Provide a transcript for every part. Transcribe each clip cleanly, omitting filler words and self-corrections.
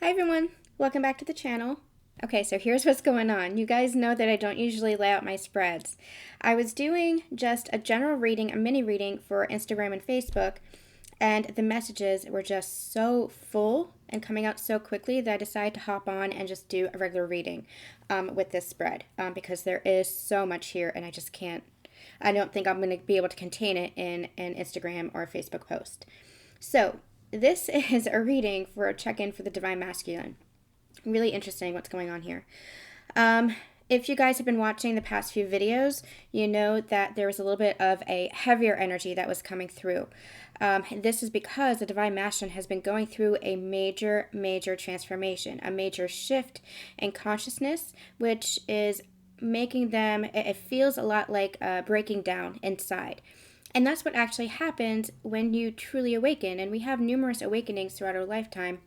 Hi everyone, welcome back to the channel. Okay, so here's what's going on. You guys know that I don't usually lay out my spreads. I was doing just a general reading, a mini reading for Instagram and Facebook, and the messages were just so full and coming out so quickly that I decided to hop on and just do a regular reading with this spread because there is so much here and I don't think I'm going to be able to contain it in an Instagram or a Facebook post. So this is a reading for a check-in for the Divine Masculine. Really interesting what's going on here. If you guys have been watching the past few videos, you know that there was a little bit of a heavier energy that was coming through. This is because the Divine Masculine has been going through a major transformation, a major shift in consciousness, which is making them, it feels a lot like breaking down inside. And that's what actually happens when you truly awaken. And we have numerous awakenings throughout our lifetime.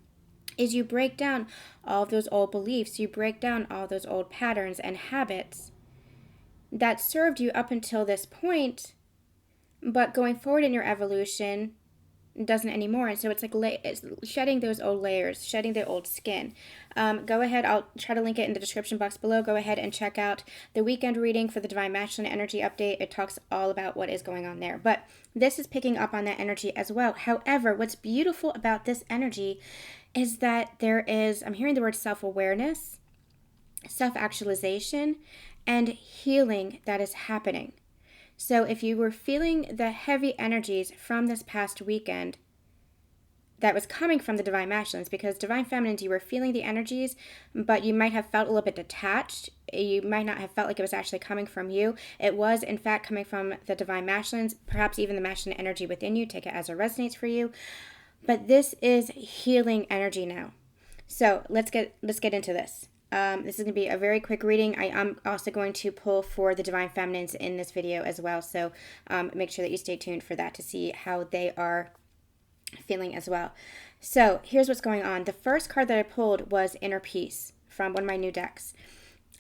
Is you break down all of those old beliefs. You break down all those old patterns and habits that served you up until this point. But going forward in your evolution doesn't anymore. And so it's like it's shedding those old layers, shedding the old skin. Go ahead, I'll try to link it in the description box below. Go ahead and check out the weekend reading for the Divine Masculine Energy Update. It talks all about what is going on there. But this is picking up on that energy as well. However, what's beautiful about this energy is that I'm hearing the word self-awareness, self-actualization, and healing that is happening. So if you were feeling the heavy energies from this past weekend that was coming from the Divine Masculines, because Divine Feminines, you were feeling the energies, but you might have felt a little bit detached. You might not have felt like it was actually coming from you. It was, in fact, coming from the Divine Masculines, perhaps even the masculine energy within you. Take it as it resonates for you. But this is healing energy now. So let's get into this. This is going to be a very quick reading. I am also going to pull for the Divine Feminines in this video as well. So make sure that you stay tuned for that to see how they are feeling as well. So here's what's going on. The first card that I pulled was Inner Peace from one of my new decks.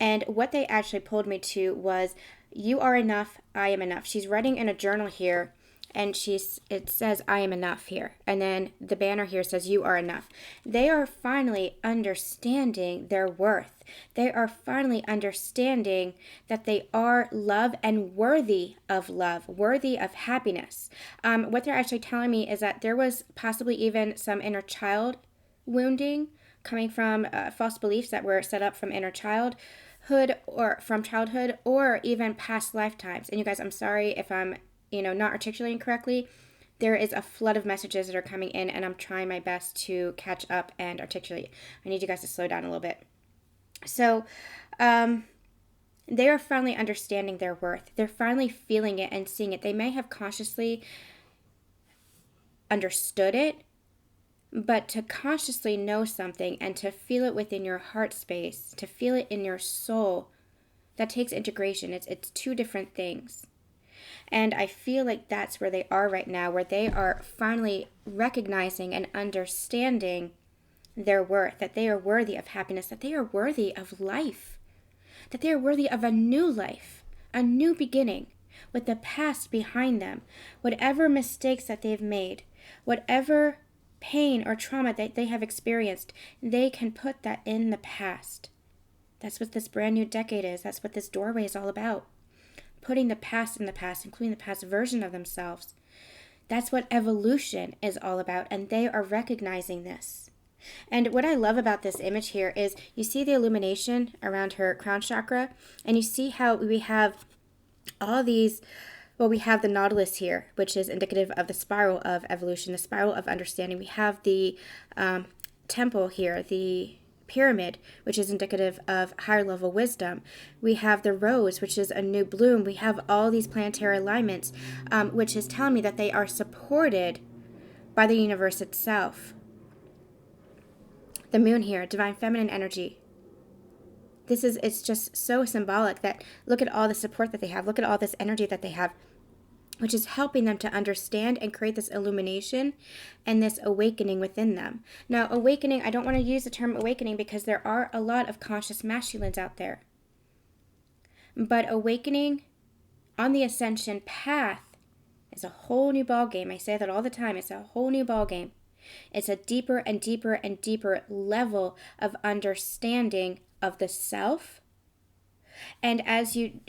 And what they actually pulled me to was, you are enough, I am enough. She's writing in a journal here. And it says, I am enough here. And then the banner here says, you are enough. They are finally understanding their worth. They are finally understanding that they are love and worthy of love, worthy of happiness. What they're actually telling me is that there was possibly even some inner child wounding coming from false beliefs that were set up from inner childhood or from childhood or even past lifetimes. And you guys, I'm sorry if I'm not articulating correctly. There is a flood of messages that are coming in, and I'm trying my best to catch up and articulate. I need you guys to slow down a little bit. So, they are finally understanding their worth. They're finally feeling it and seeing it. They may have consciously understood it, but to consciously know something and to feel it within your heart space, to feel it in your soul, that takes integration. It's two different things. And I feel like that's where they are right now, where they are finally recognizing and understanding their worth, that they are worthy of happiness, that they are worthy of life, that they are worthy of a new life, a new beginning with the past behind them. Whatever mistakes that they've made, whatever pain or trauma that they have experienced, they can put that in the past. That's what this brand new decade is. That's what this doorway is all about. Putting the past in the past, including the past version of themselves. That's what evolution is all about, and they are recognizing this. And what I love about this image here is you see the illumination around her crown chakra, and you see how we have all these, we have the nautilus here, which is indicative of the spiral of evolution, the spiral of understanding. We have the temple here, the pyramid, which is indicative of higher level wisdom. We have the rose, which is a new bloom. We have all these planetary alignments, which is telling me that they are supported by the universe itself. The moon here, divine feminine energy. It's just so symbolic that look at all the support that they have. Look at all this energy that they have, which is helping them to understand and create this illumination and this awakening within them. Now, awakening, I don't want to use the term awakening because there are a lot of conscious masculines out there. But awakening on the ascension path is a whole new ballgame. I say that all the time. It's a whole new ballgame. It's a deeper and deeper and deeper level of understanding of the self. And as you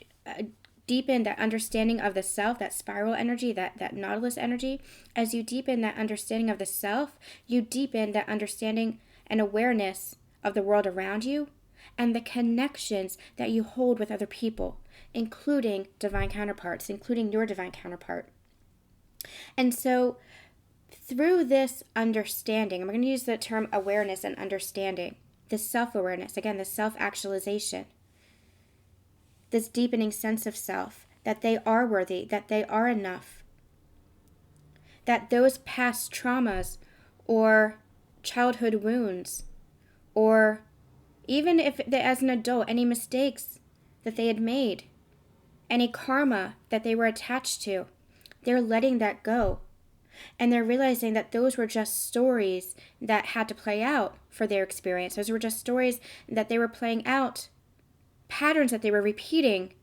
deepen that understanding of the self, that spiral energy, that nautilus energy, as you deepen that understanding of the self, you deepen that understanding and awareness of the world around you and the connections that you hold with other people, including divine counterparts, including your divine counterpart. And so through this understanding, I'm going to use the term awareness and understanding, this self-awareness, again, this self-actualization, this deepening sense of self, that they are worthy, that they are enough, that those past traumas or childhood wounds, or even if as an adult, any mistakes that they had made, any karma that they were attached to, they're letting that go. And they're realizing that those were just stories that had to play out for their experience. Those were just stories that they were playing out, patterns that they were repeating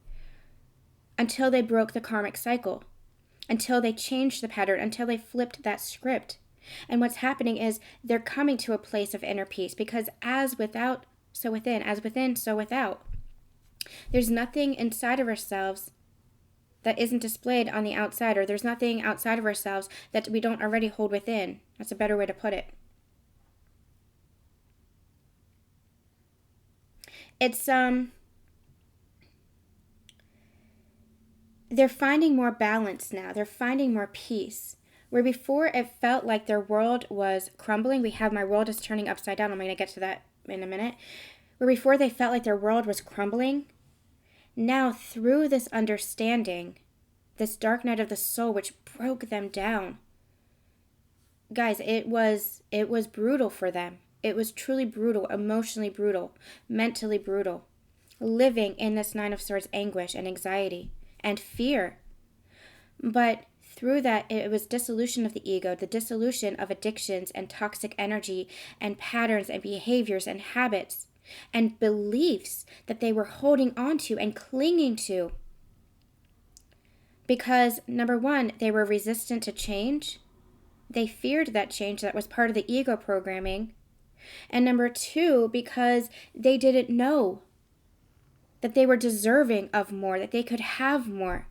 until they broke the karmic cycle, until they changed the pattern, until they flipped that script. And what's happening is they're coming to a place of inner peace, because as without, so within, as within, so without. There's nothing inside of ourselves that isn't displayed on the outside, or there's nothing outside of ourselves that we don't already hold within. That's a better way to put it. It's, they're finding more balance now. They're finding more peace. Where before it felt like their world was crumbling. We have my world is turning upside down. I'm going to get to that in a minute. Where before they felt like their world was crumbling. Now through this understanding, this dark night of the soul which broke them down. Guys, it was brutal for them. It was truly brutal, emotionally brutal, mentally brutal. Living in this Nine of Swords anguish and anxiety and fear. But through that, it was dissolution of the ego, the dissolution of addictions and toxic energy and patterns and behaviors and habits and beliefs that they were holding on to and clinging to. Because, number one, they were resistant to change. They feared that change that was part of the ego programming. And number two, because they didn't know that they were deserving of more, that they could have more.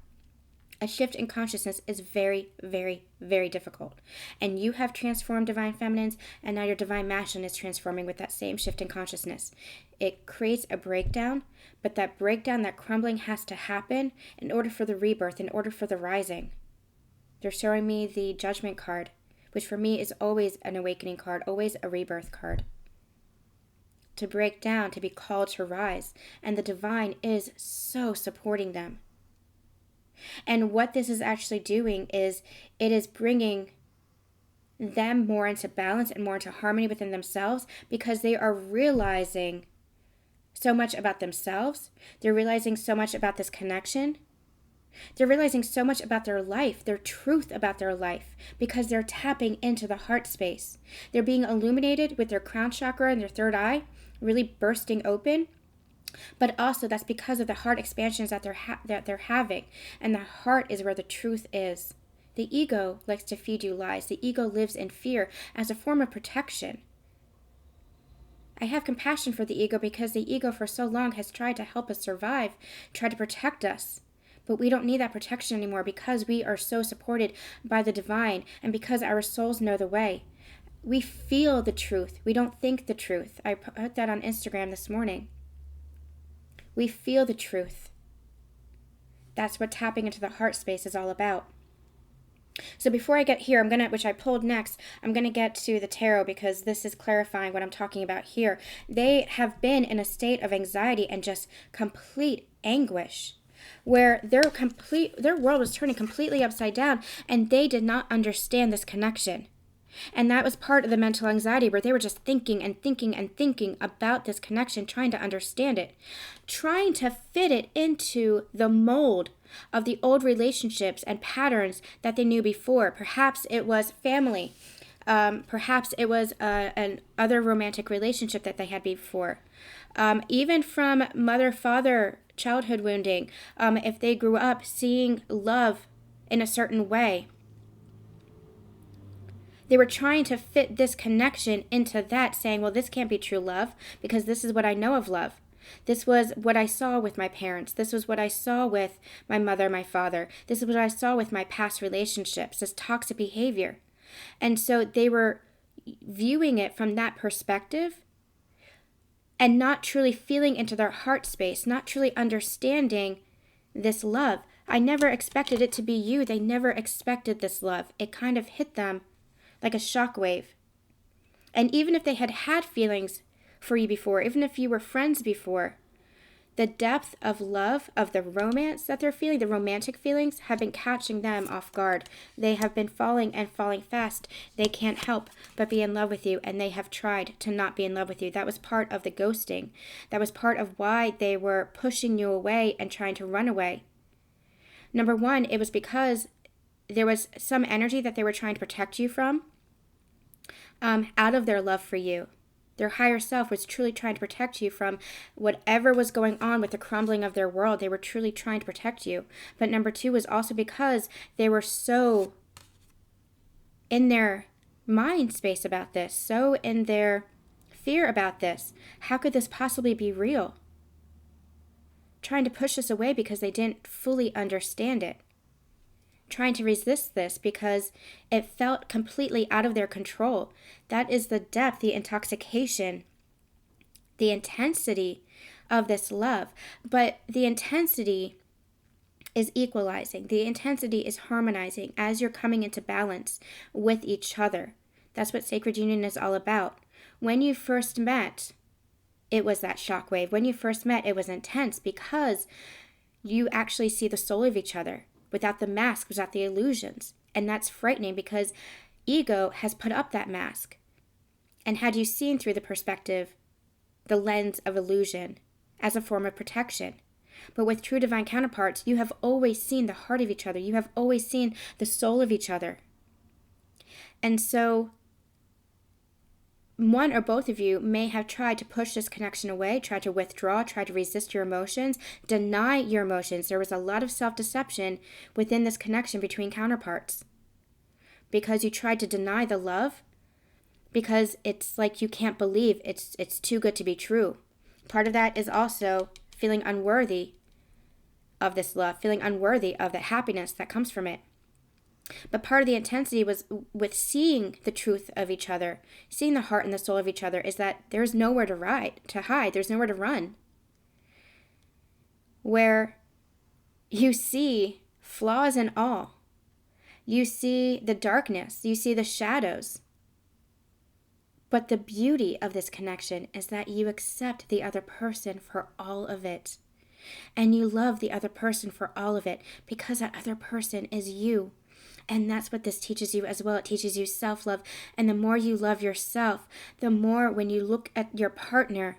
A shift in consciousness is very, very, very difficult. And you have transformed divine feminines, and now your divine masculine is transforming with that same shift in consciousness. It creates a breakdown, but that breakdown, that crumbling has to happen in order for the rebirth, in order for the rising. They're showing me the Judgment card, which for me is always an awakening card, always a rebirth card. To break down, to be called to rise. And the divine is so supporting them. And what this is actually doing is it is bringing them more into balance and more into harmony within themselves, because they are realizing so much about themselves. They're realizing so much about this connection. They're realizing so much about their life, their truth about their life, because they're tapping into the heart space. They're being illuminated with their crown chakra and their third eye, really bursting open. But also that's because of the heart expansions that they're having. And the heart is where the truth is. The ego likes to feed you lies. The ego lives in fear as a form of protection. I have compassion for the ego, because the ego for so long has tried to help us survive, tried to protect us. But we don't need that protection anymore, because we are so supported by the divine, and because our souls know the way. We feel the truth. We don't think the truth. I put that on Instagram this morning. We feel the truth. That's what tapping into the heart space is all about. So before I get here, which I pulled next, I'm going to get to the tarot, because this is clarifying what I'm talking about here. They have been in a state of anxiety and just complete anguish, where their world was turning completely upside down, and they did not understand this connection. And that was part of the mental anxiety, where they were just thinking and thinking and thinking about this connection, trying to understand it, trying to fit it into the mold of the old relationships and patterns that they knew before. Perhaps it was family. Perhaps it was an other romantic relationship that they had before. Even from mother-father childhood wounding, if they grew up seeing love in a certain way. They were trying to fit this connection into that, saying, well, this can't be true love because this is what I know of love. This was what I saw with my parents. This was what I saw with my mother, my father. This is what I saw with my past relationships, this toxic behavior. And so they were viewing it from that perspective and not truly feeling into their heart space, not truly understanding this love. I never expected it to be you. They never expected this love. It kind of hit them like a shockwave. And even if they had had feelings for you before, even if you were friends before, the depth of love, of the romance that they're feeling, the romantic feelings, have been catching them off guard. They have been falling and falling fast. They can't help but be in love with you, and they have tried to not be in love with you. That was part of the ghosting. That was part of why they were pushing you away and trying to run away. Number one, it was because there was some energy that they were trying to protect you from out of their love for you. Their higher self was truly trying to protect you from whatever was going on with the crumbling of their world. They were truly trying to protect you. But number two was also because they were so in their mind space about this, so in their fear about this. How could this possibly be real? Trying to push us away because they didn't fully understand it. Trying to resist this because it felt completely out of their control. That is the depth, the intoxication, the intensity of this love. But the intensity is equalizing. The intensity is harmonizing as you're coming into balance with each other. That's what sacred union is all about. When you first met, it was that shockwave. When you first met, it was intense because you actually see the soul of each other without the mask, without the illusions. And that's frightening because ego has put up that mask and had you seen through the perspective, the lens of illusion as a form of protection. But with true divine counterparts, you have always seen the heart of each other. You have always seen the soul of each other. And so one or both of you may have tried to push this connection away, tried to withdraw, tried to resist your emotions, deny your emotions. There was a lot of self-deception within this connection between counterparts because you tried to deny the love because it's like you can't believe it's too good to be true. Part of that is also feeling unworthy of this love, feeling unworthy of the happiness that comes from it. But part of the intensity was with seeing the truth of each other, seeing the heart and the soul of each other, is that there's nowhere to hide, there's nowhere to run. Where you see flaws in all, you see the darkness, you see the shadows. But the beauty of this connection is that you accept the other person for all of it. And you love the other person for all of it because that other person is you. And that's what this teaches you as well. It teaches you self-love. And the more you love yourself, the more when you look at your partner,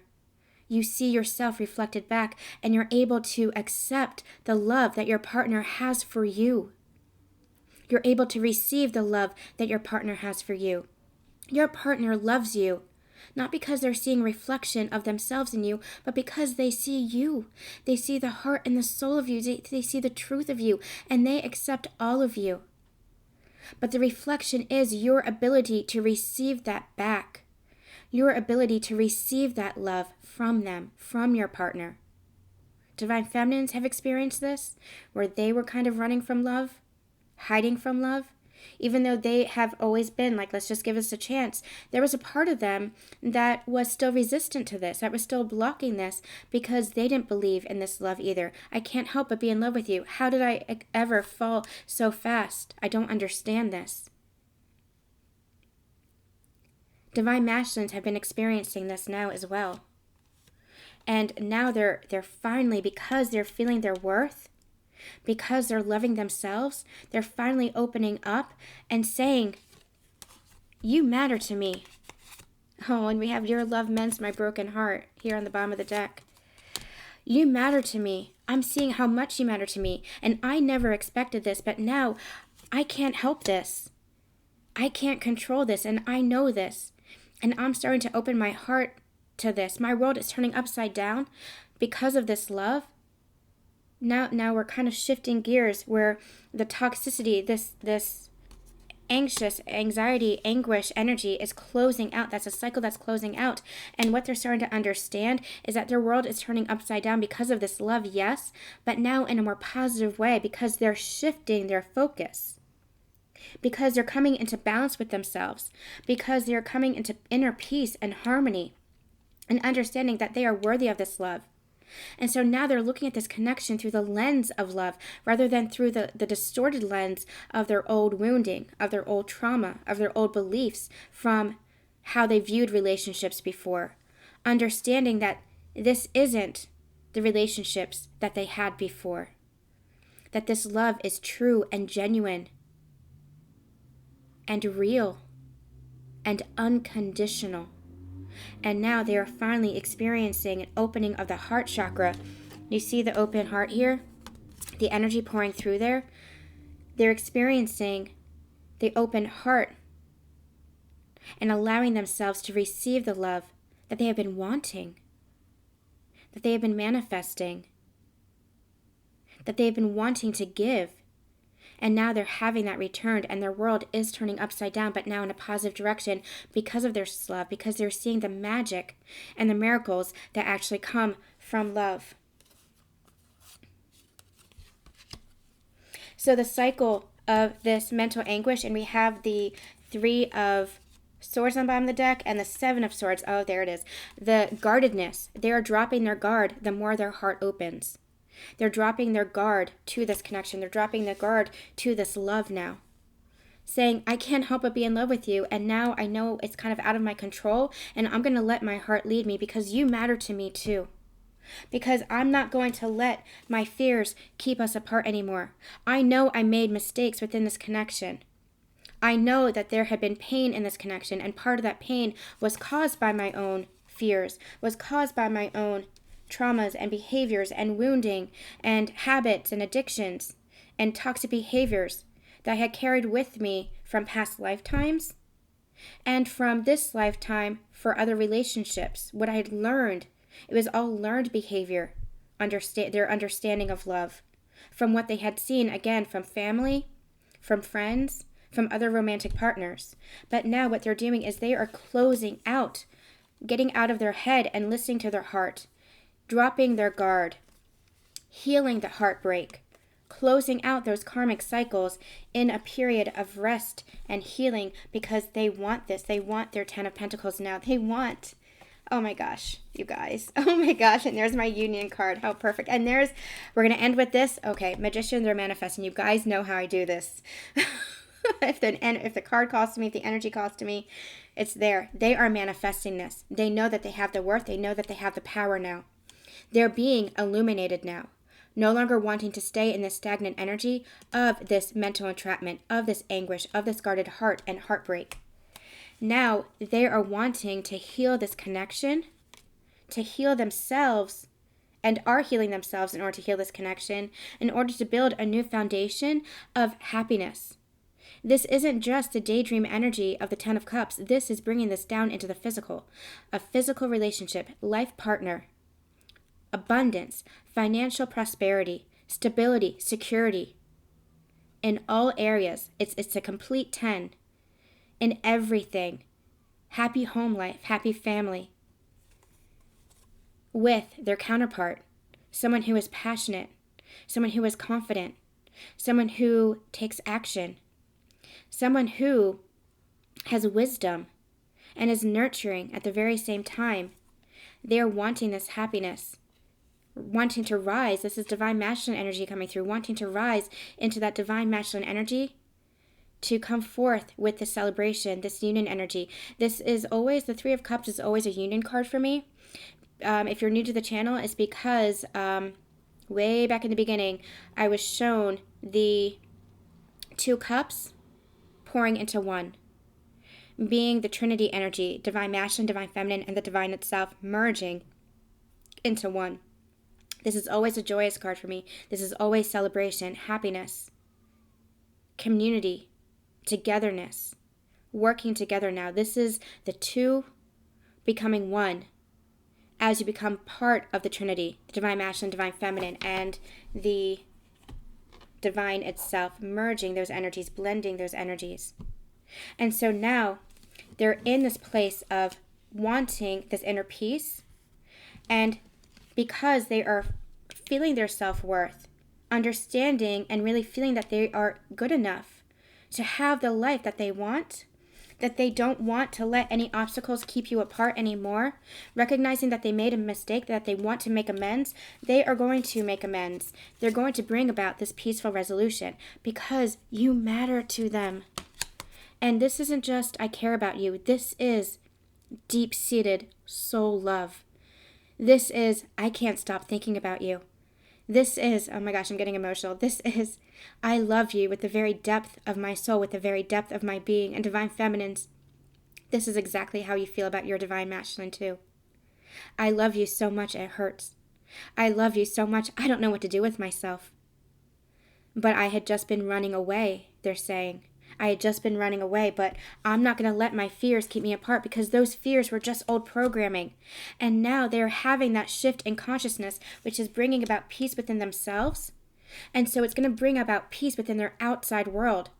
you see yourself reflected back and you're able to accept the love that your partner has for you. You're able to receive the love that your partner has for you. Your partner loves you, not because they're seeing reflection of themselves in you, but because they see you. They see the heart and the soul of you. They see the truth of you, and they accept all of you. But the reflection is your ability to receive that back, your ability to receive that love from them, from your partner. Divine Feminines have experienced this, where they were kind of running from love, hiding from love. Even though they have always been like, let's just give us a chance, there was a part of them that was still resistant to this, that was still blocking this because they didn't believe in this love either. I can't help but be in love with you. How did I ever fall so fast? I don't understand this. Divine Masculines have been experiencing this now as well. And now they're finally, because they're feeling their worth, because they're loving themselves, they're finally opening up and saying, you matter to me. Oh, and we have your love mends my broken heart here on the bottom of the deck. You matter to me. I'm seeing how much you matter to me. And I never expected this, but now I can't help this. I can't control this, and I know this. And I'm starting to open my heart to this. My world is turning upside down because of this love. Now we're kind of shifting gears where the toxicity, this anxious, anxiety, anguish energy is closing out. That's a cycle that's closing out. And what they're starting to understand is that their world is turning upside down because of this love, yes, but now in a more positive way, because they're shifting their focus. Because they're coming into balance with themselves. Because they're coming into inner peace and harmony and understanding that they are worthy of this love. And so now they're looking at this connection through the lens of love rather than through the distorted lens of their old wounding, of their old trauma, of their old beliefs from how they viewed relationships before. Understanding that this isn't the relationships that they had before. That this love is true and genuine and real and unconditional. And now they are finally experiencing an opening of the heart chakra. You see the open heart here? The energy pouring through there? They're experiencing the open heart and allowing themselves to receive the love that they have been wanting, that they have been manifesting, that they have been wanting to give. And now they're having that returned, and their world is turning upside down, but now in a positive direction because of their love, because they're seeing the magic and the miracles that actually come from love. So the cycle of this mental anguish, and we have the 3 of Swords on the bottom of the deck and the 7 of Swords. Oh, there it is. The guardedness. They are dropping their guard the more their heart opens. They're dropping their guard to this connection. They're dropping their guard to this love now. Saying, I can't help but be in love with you, and now I know it's kind of out of my control, and I'm going to let my heart lead me because you matter to me too. Because I'm not going to let my fears keep us apart anymore. I know I made mistakes within this connection. I know that there had been pain in this connection, and part of that pain was caused by my own fears, was caused by my own traumas and behaviors and wounding and habits and addictions and toxic behaviors that I had carried with me from past lifetimes and from this lifetime for other relationships. What I had learned, it was all learned behavior, their understanding of love, from what they had seen, again, from family, from friends, from other romantic partners. But now what they're doing is they are closing out, getting out of their head and listening to their heart, dropping their guard, healing the heartbreak, closing out those karmic cycles in a period of rest and healing because they want this. They want their 10 of Pentacles now. They want, oh my gosh, you guys. Oh my gosh, and there's my union card. How perfect. And we're going to end with this. Okay, Magician, they're manifesting. You guys know how I do this. If the card calls to me, if the energy calls to me, it's there. They are manifesting this. They know that they have the worth. They know that they have the power now. They're being illuminated now, no longer wanting to stay in this stagnant energy of this mental entrapment, of this anguish, of this guarded heart and heartbreak. Now they are wanting to heal this connection, to heal themselves, and are healing themselves in order to heal this connection, in order to build a new foundation of happiness. This isn't just the daydream energy of the 10 of Cups. This is bringing this down into the physical, a physical relationship, life partner, abundance, financial prosperity, stability, security. In all areas, it's a complete 10. In everything. Happy home life, happy family. With their counterpart, someone who is passionate, someone who is confident, someone who takes action, someone who has wisdom and is nurturing at the very same time. They are wanting this happiness, wanting to rise. This is divine masculine energy coming through, wanting to rise into that divine masculine energy, to come forth with this celebration, this union energy. This is always, the 3 of Cups is always a union card for me. If you're new to the channel, it's because way back in the beginning, I was shown the 2 cups pouring into one, being the Trinity energy, divine masculine, divine feminine, and the divine itself merging into one. This is always a joyous card for me. This is always celebration, happiness, community, togetherness, working together now. This is the 2 becoming one as you become part of the Trinity, the divine masculine, divine feminine, and the divine itself, merging those energies, blending those energies. And so now they're in this place of wanting this inner peace. And because they are feeling their self-worth, understanding and really feeling that they are good enough to have the life that they want, that they don't want to let any obstacles keep you apart anymore, recognizing that they made a mistake, that they want to make amends, they are going to make amends. They're going to bring about this peaceful resolution because you matter to them. And this isn't just, I care about you. This is deep-seated soul love. This is, I can't stop thinking about you. This is, oh my gosh, I'm getting emotional. This is, I love you with the very depth of my soul, with the very depth of my being. And Divine Feminines, this is exactly how you feel about your Divine Masculine too. I love you so much it hurts. I love you so much I don't know what to do with myself. But I had just been running away, they're saying. I had just been running away, but I'm not going to let my fears keep me apart because those fears were just old programming. And now they're having that shift in consciousness, which is bringing about peace within themselves. And so it's going to bring about peace within their outside world,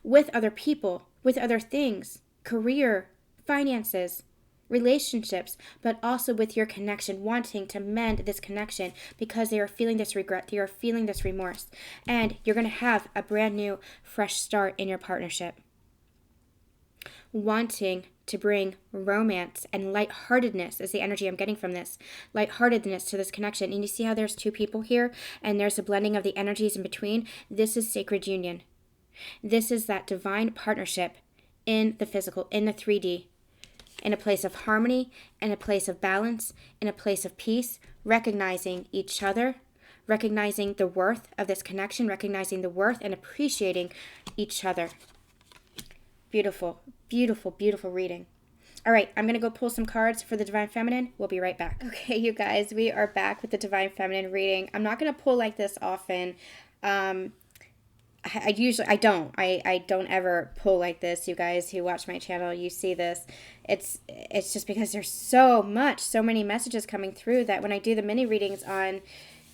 with other people, with other things, career, finances, relationships, but also with your connection, wanting to mend this connection because they are feeling this regret, they are feeling this remorse, and you're going to have a brand new, fresh start in your partnership. Wanting to bring romance and lightheartedness is the energy I'm getting from this. Lightheartedness to this connection. And you see how there's two people here and there's a blending of the energies in between? This is sacred union. This is that divine partnership in the physical, in the 3D. In a place of harmony, in a place of balance, in a place of peace, recognizing each other, recognizing the worth of this connection, recognizing the worth and appreciating each other. Beautiful, beautiful, beautiful reading. All right, I'm going to go pull some cards for the Divine Feminine. We'll be right back. Okay, you guys, we are back with the Divine Feminine reading. I'm not going to pull like this often. I don't ever pull like this. You guys who watch my channel, you see this. It's just because there's so many messages coming through that when I do the mini readings on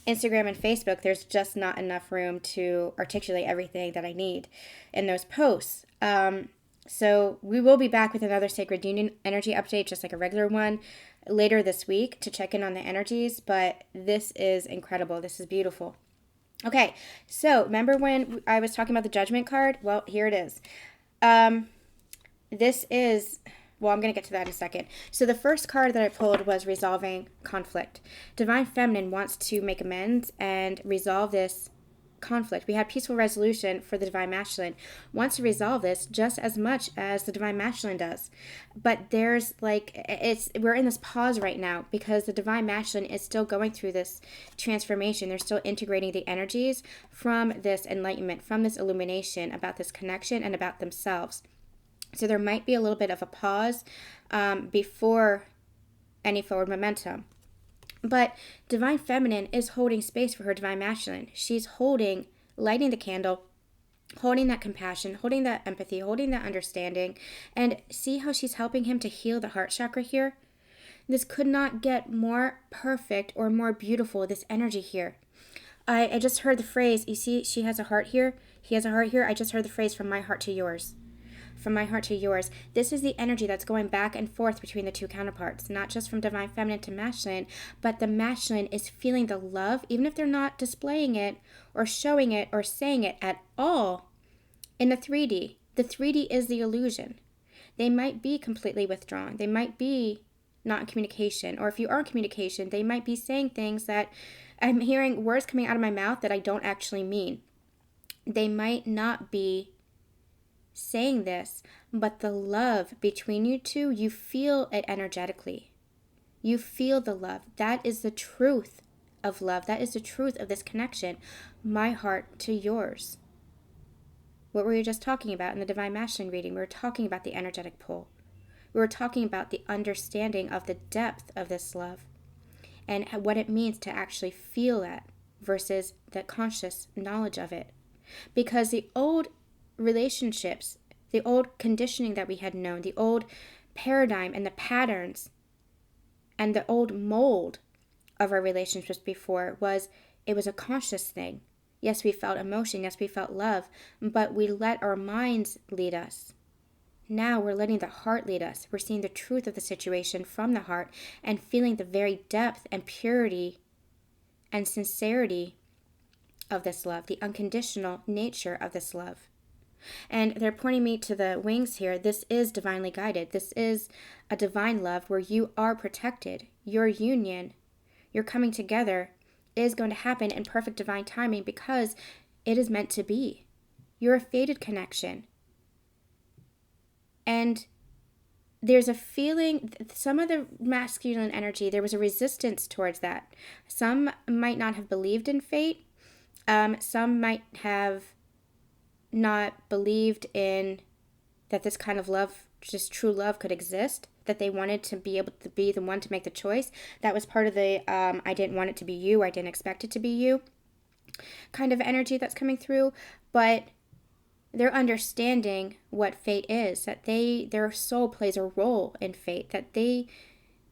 Instagram and Facebook, there's just not enough room to articulate everything that I need in those posts. So we will be back with another Sacred Union energy update, just like a regular one, later this week to check in on the energies. But this is incredible. This is beautiful. Okay, so remember when I was talking about the Judgment card? Well, here it is. This is, well, I'm going to get to that in a second. So the first card that I pulled was resolving conflict. Divine Feminine wants to make amends and resolve this conflict. We had peaceful resolution for the Divine Masculine. Wants to resolve this just as much as the Divine Masculine does. But there's we're in this pause right now because the Divine Masculine is still going through this transformation. They're still integrating the energies from this enlightenment, from this illumination about this connection and about themselves. So there might be a little bit of a pause before any forward momentum. But Divine Feminine is holding space for her Divine Masculine. She's lighting the candle, holding that compassion, holding that empathy, holding that understanding. And see how she's helping him to heal the heart chakra here? This could not get more perfect or more beautiful, this energy here. I just heard the phrase, you see, she has a heart here, he has a heart here. I just heard the phrase, from my heart to yours. From my heart to yours. This is the energy that's going back and forth between the two counterparts, not just from Divine Feminine to Masculine, but the Masculine is feeling the love, even if they're not displaying it or showing it or saying it at all in the 3D. The 3D is the illusion. They might be completely withdrawn. They might be not in communication. Or if you are in communication, they might be saying things that I'm hearing words coming out of my mouth that I don't actually mean. They might not be saying this, but the love between you two, you feel it energetically. You feel the love. That is the truth of love. That is the truth of this connection. My heart to yours. What were we just talking about in the Divine Masculine reading? We were talking about the energetic pull. We were talking about the understanding of the depth of this love and what it means to actually feel that versus the conscious knowledge of it. Because the old relationships, the old conditioning that we had known, the old paradigm and the patterns and the old mold of our relationships before it was a conscious thing. Yes, we felt emotion. Yes, we felt love. But we let our minds lead us. Now we're letting the heart lead us. We're seeing the truth of the situation from the heart and feeling the very depth and purity and sincerity of this love, the unconditional nature of this love. And they're pointing me to the wings here. This is divinely guided. This is a divine love where you are protected. Your union, your coming together is going to happen in perfect divine timing because it is meant to be. You're a fated connection. And there's a feeling, some of the masculine energy, there was a resistance towards that. Some might not have believed in fate. Some might have not believed in that this kind of love, just true love, could exist, that they wanted to be able to be the one to make the choice. That was part of the I didn't want it to be you, I didn't expect it to be you kind of energy that's coming through. But they're understanding what fate is, that their soul plays a role in fate, that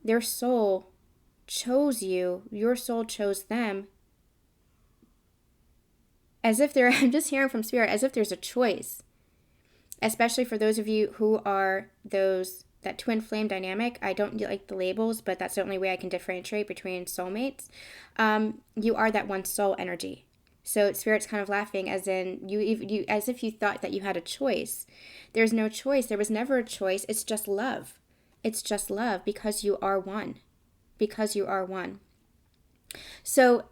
their soul chose you, your soul chose them, as if they're, I'm just hearing from Spirit, as if there's a choice, especially for those of you who are that twin flame dynamic. I don't like the labels, but that's the only way I can differentiate between soulmates. You are that one soul energy. So Spirit's kind of laughing, as in you, as if you thought that you had a choice. There's no choice. There was never a choice. It's just love. It's just love because you are one. Because you are one. So,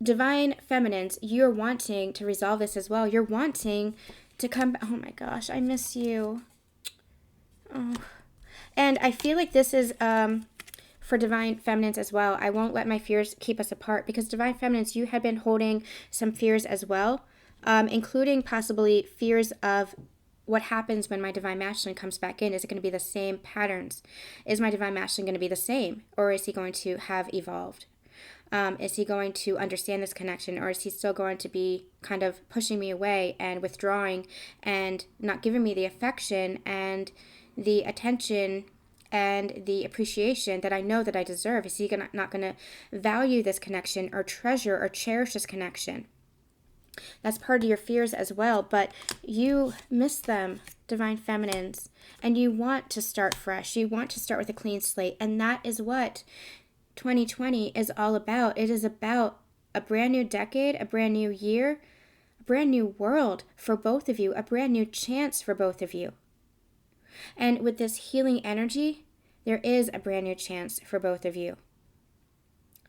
divine feminines, you're wanting to resolve this as well. You're wanting to come. Oh my gosh, I miss you. Oh. And I feel like this is for divine feminines as well. I won't let my fears keep us apart, because divine feminines, you had been holding some fears as well, including possibly fears of what happens when my divine masculine comes back in. Is it going to be the same patterns? Is my divine masculine going to be the same, or is he going to have evolved? Is he going to understand this connection, or is he still going to be kind of pushing me away and withdrawing and not giving me the affection and the attention and the appreciation that I know that I deserve? Is he not going to value this connection or treasure or cherish this connection? That's part of your fears as well, but you miss them, divine feminines, and you want to start fresh. You want to start with a clean slate, and that is what 2020 is all about. It is about a brand new decade, a brand new year, a brand new world for both of you, a brand new chance for both of you. And with this healing energy, there is a brand new chance for both of you.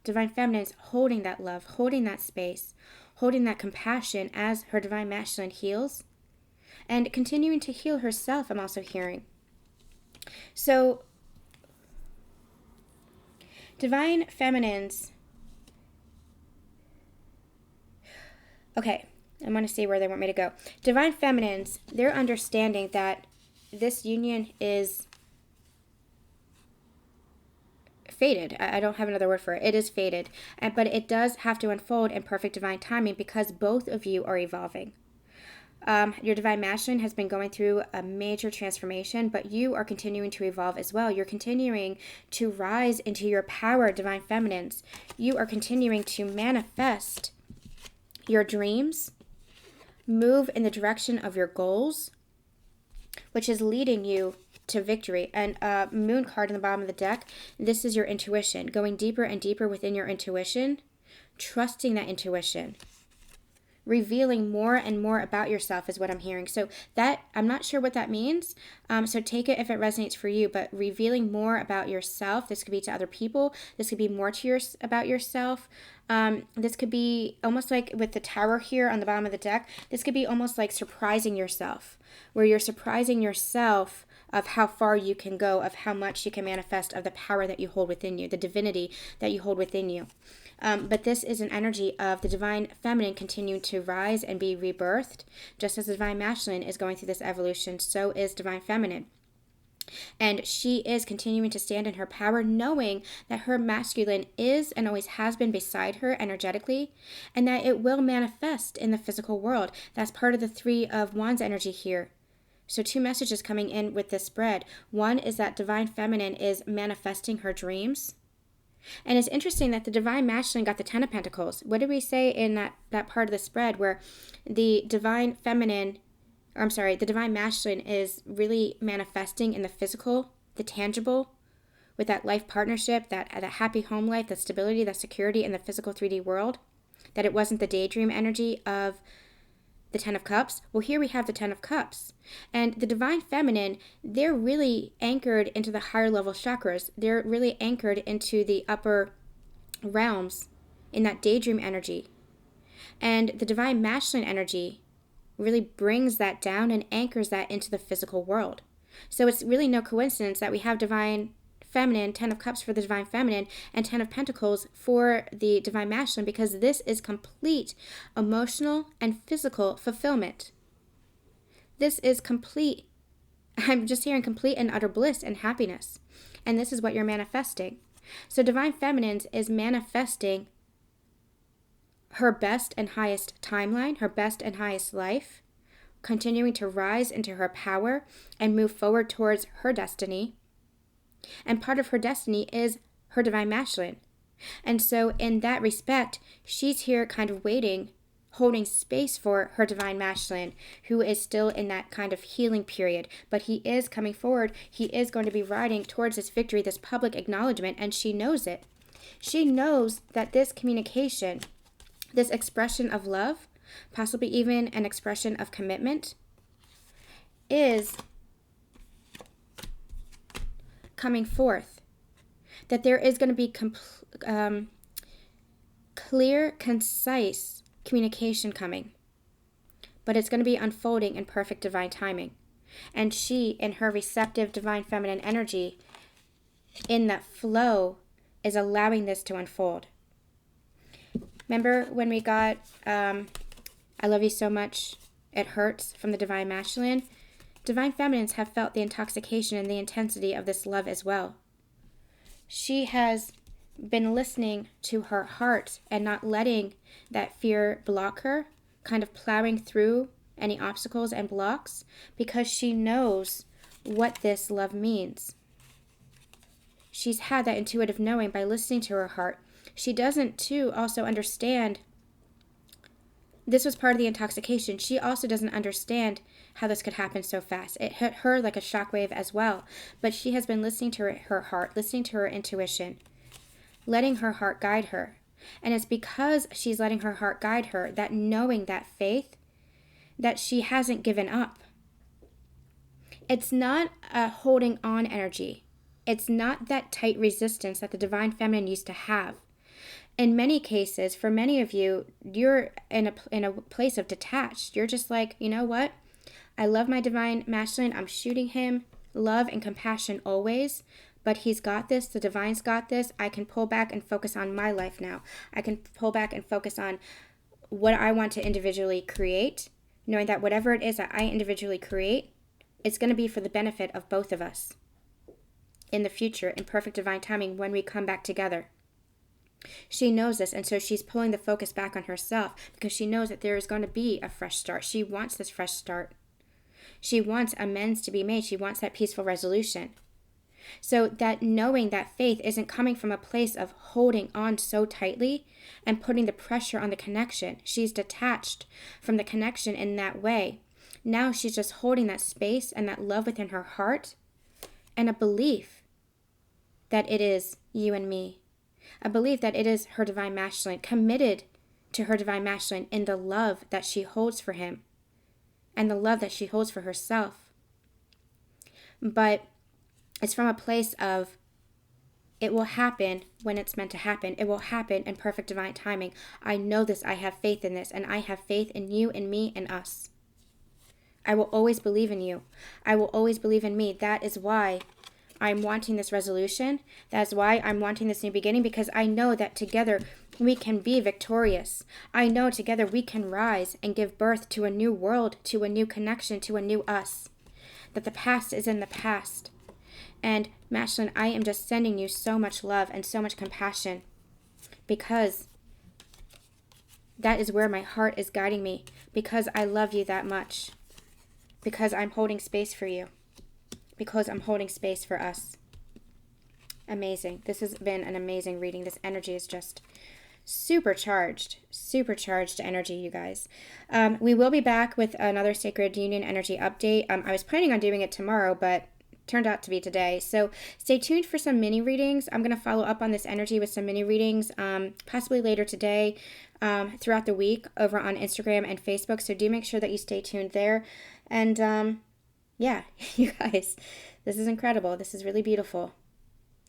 Divine feminines holding that love, holding that space, holding that compassion as her divine masculine heals, and continuing to heal herself, I'm also hearing. So, divine feminines, okay, I want to see where they want me to go. Divine feminines, they're understanding that this union is fated. I don't have another word for it. It is fated. But it does have to unfold in perfect divine timing because both of you are evolving. Your divine masculine has been going through a major transformation, but you are continuing to evolve as well. You're continuing to rise into your power, divine feminines. You are continuing to manifest your dreams, move in the direction of your goals, which is leading you to victory. And moon card in the bottom of the deck, this is your intuition, going deeper and deeper within your intuition, trusting that intuition, revealing more and more about yourself is what I'm hearing. So that, I'm not sure what that means, so take it if it resonates for you, but revealing more about yourself. This could be to other people, this could be more to about yourself. This could be almost like with the tower here on the bottom of the deck, this could be almost like surprising yourself, where you're surprising yourself of how far you can go, of how much you can manifest, of the power that you hold within you, the divinity that you hold within you. But this is an energy of the divine feminine continuing to rise and be rebirthed. Just as the divine masculine is going through this evolution, so is divine feminine. And she is continuing to stand in her power, knowing that her masculine is and always has been beside her energetically, and that it will manifest in the physical world. That's part of the Three of Wands energy here. So 2 messages coming in with this spread. One is that divine feminine is manifesting her dreams. And it's interesting that the divine masculine got the Ten of Pentacles. What did we say in that part of the spread where the divine feminine, or I'm sorry, the divine masculine is really manifesting in the physical, the tangible, with that life partnership, that happy home life, that stability, that security in the physical 3D world, that it wasn't the daydream energy of the Ten of Cups. Well, here we have the Ten of Cups. And the divine feminine, they're really anchored into the higher level chakras. They're really anchored into the upper realms in that daydream energy. And the divine masculine energy really brings that down and anchors that into the physical world. So it's really no coincidence that we have divine feminine, Ten of Cups for the divine feminine, and Ten of Pentacles for the divine masculine, because this is complete emotional and physical fulfillment. This is complete, I'm just hearing complete and utter bliss and happiness. And this is what you're manifesting. So divine feminine is manifesting her best and highest timeline, her best and highest life, continuing to rise into her power and move forward towards her destiny. And part of her destiny is her divine masculine. And so in that respect, she's here kind of waiting, holding space for her divine masculine, who is still in that kind of healing period. But he is coming forward. He is going to be riding towards this victory, this public acknowledgement, and she knows it. She knows that this communication, this expression of love, possibly even an expression of commitment, is coming forth, that there is going to be clear, concise communication coming, but it's going to be unfolding in perfect divine timing. And she, in her receptive divine feminine energy, in that flow, is allowing this to unfold. Remember when we got I love you so much, it hurts, from the divine masculine? Divine feminines have felt the intoxication and the intensity of this love as well. She has been listening to her heart and not letting that fear block her, kind of plowing through any obstacles and blocks, because she knows what this love means. She's had that intuitive knowing by listening to her heart. She doesn't, too, also understand. This was part of the intoxication. She also doesn't understand how this could happen so fast. It hit her like a shockwave as well. But she has been listening to her heart, listening to her intuition, letting her heart guide her. And it's because she's letting her heart guide her, that knowing, that faith, that she hasn't given up. It's not a holding on energy. It's not that tight resistance that the divine feminine used to have. In many cases, for many of you, you're in a place of detached. You're just like, you know what? I love my divine masculine. I'm shooting him love and compassion always, but he's got this. The divine's got this. I can pull back and focus on my life now. I can pull back and focus on what I want to individually create, knowing that whatever it is that I individually create, it's going to be for the benefit of both of us in the future, in perfect divine timing, when we come back together. She knows this, and so she's pulling the focus back on herself, because she knows that there is going to be a fresh start. She wants this fresh start. She wants amends to be made. She wants that peaceful resolution. So that knowing, that faith isn't coming from a place of holding on so tightly and putting the pressure on the connection. She's detached from the connection in that way. Now she's just holding that space and that love within her heart, and a belief that it is you and me. A belief that it is her divine masculine, committed to her divine masculine in the love that she holds for him and the love that she holds for herself. But it's from a place of, it will happen when it's meant to happen. It will happen in perfect divine timing. I know this. I have faith in this, and I have faith in you and me and us. I will always believe in you. I will always believe in me. That is why I'm wanting this resolution. That's why I'm wanting this new beginning, because I know that together we can be victorious. I know together we can rise and give birth to a new world, to a new connection, to a new us. That the past is in the past. And masculine, I am just sending you so much love and so much compassion, because that is where my heart is guiding me, because I love you that much, because I'm holding space for you, because I'm holding space for us. Amazing. This has been an amazing reading. This energy is just supercharged energy, you guys. We will be back with another Sacred Union energy update. I was planning on doing it tomorrow, but turned out to be today. So stay tuned for some mini readings. I'm going to follow up on this energy with some mini readings, possibly later today, throughout the week over on Instagram and Facebook. So do make sure that you stay tuned there. And yeah, you guys, this is incredible. This is really beautiful.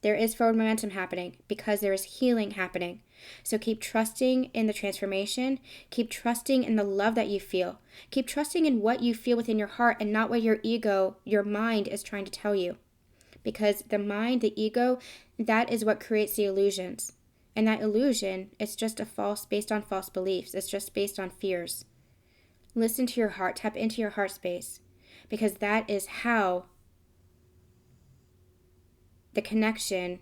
There is forward momentum happening because there is healing happening. So keep trusting in the transformation. Keep trusting in the love that you feel. Keep trusting in what you feel within your heart and not what your ego, your mind is trying to tell you. Because the mind, the ego, that is what creates the illusions. And that illusion is just based on false beliefs. It's just based on fears. Listen to your heart. Tap into your heart space. Because that is how the connection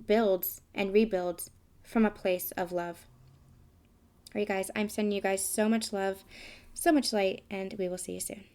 builds and rebuilds from a place of love. All right, guys, I'm sending you guys so much love, so much light, and we will see you soon.